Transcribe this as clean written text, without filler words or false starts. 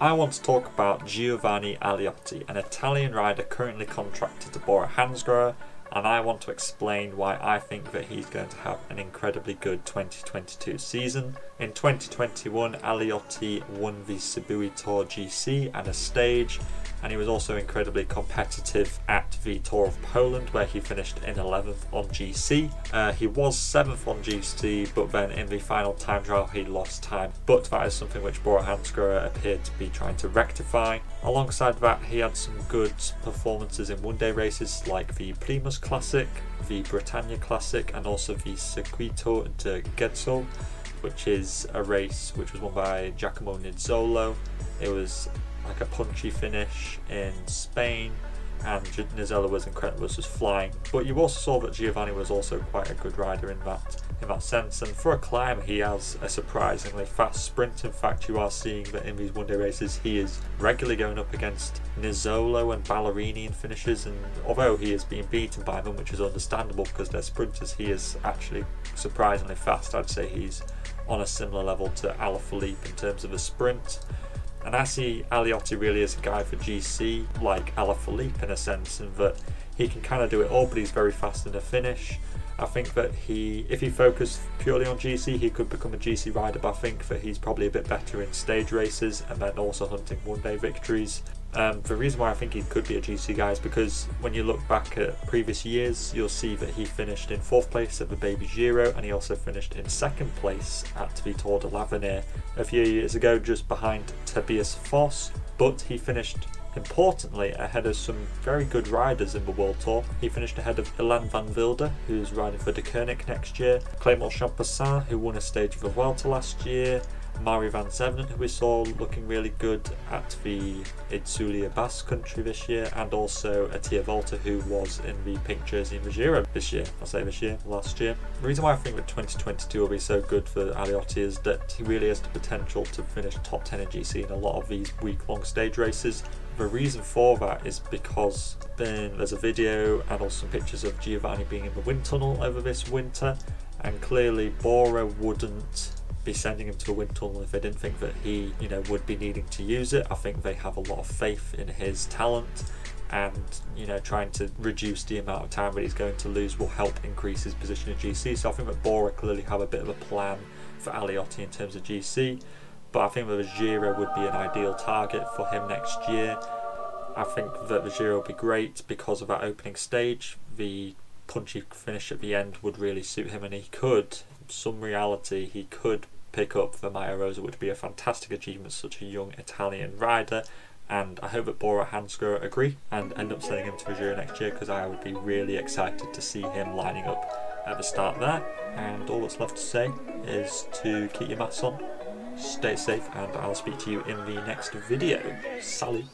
I want to talk about Giovanni Aleotti, an Italian rider currently contracted to Bora-Hansgrohe, and I want to explain why I think that he's going to have an incredibly good 2022 season. In 2021, Aleotti won the Cebu Tour GC and a stage, and he was also incredibly competitive at the Tour of Poland, where he finished in 11th on GC. He was 7th on GC, but then in the final time trial he lost time, but that is something which Bora-Hansgrohe appeared to be trying to rectify. Alongside that, he had some good performances in one-day races like the Primus Classic, the Britannia Classic, and also the Circuito de Getxo, which is a race which was won by Giacomo Nizzolo. It was like a punchy finish in Spain, and Nizzolo was incredible, was just flying. But you also saw that Giovanni was also quite a good rider in that sense, and for a climber he has a surprisingly fast sprint. In fact, you are seeing that in these one-day races he is regularly going up against Nizzolo and Ballerini in finishes, and although he is being beaten by them, which is understandable because they're sprinters, he is actually surprisingly fast. I'd say he's on a similar level to Alaphilippe in terms of a sprint. And I see Aleotti really as a guy for GC, like Alaphilippe in a sense, in that he can kind of do it all, but he's very fast in the finish. I think that if he focused purely on GC, he could become a GC rider, but I think that he's probably a bit better in stage races and then also hunting one-day victories. The reason why I think he could be a GC guy is because when you look back at previous years, you'll see that he finished in 4th place at the Baby Giro, and he also finished in 2nd place at the Tour de l'Avenir a few years ago, just behind Tobias Foss, but he finished importantly ahead of some very good riders in the World Tour. He finished ahead of Ilan van Wilder, who's riding for De Koning next year, Clément Champassin, who won a stage of the Vuelta last year, Mari van Zevenen, who we saw looking really good at the Itzulia Basque Country this year, and also Attila Volta, who was in the pink jersey in the Giro this year. I say this year, last year. The reason why I think that 2022 will be so good for Aleotti is that he really has the potential to finish top 10 in GC in a lot of these week-long stage races. The reason for that is because there's a video and also some pictures of Giovanni being in the wind tunnel over this winter, and clearly Bora wouldn't be sending him to a wind tunnel if they didn't think that he, would be needing to use it. I think they have a lot of faith in his talent, and trying to reduce the amount of time that he's going to lose will help increase his position in GC. So I think that Bora clearly have a bit of a plan for Aleotti in terms of GC, but I think that the Giro would be an ideal target for him next year. I think that the Giro would be great because of that opening stage. The punchy finish at the end would really suit him, and he could, some reality, he could pick up the Maya Rosa, which would be a fantastic achievement, such a young Italian rider. And I hope that Bora-Hansgrohe agree and end up sending him to the Giro next year, because I would be really excited to see him lining up at the start there. And all that's left to say is to keep your masks on, stay safe, and I'll speak to you in the next video. Salut!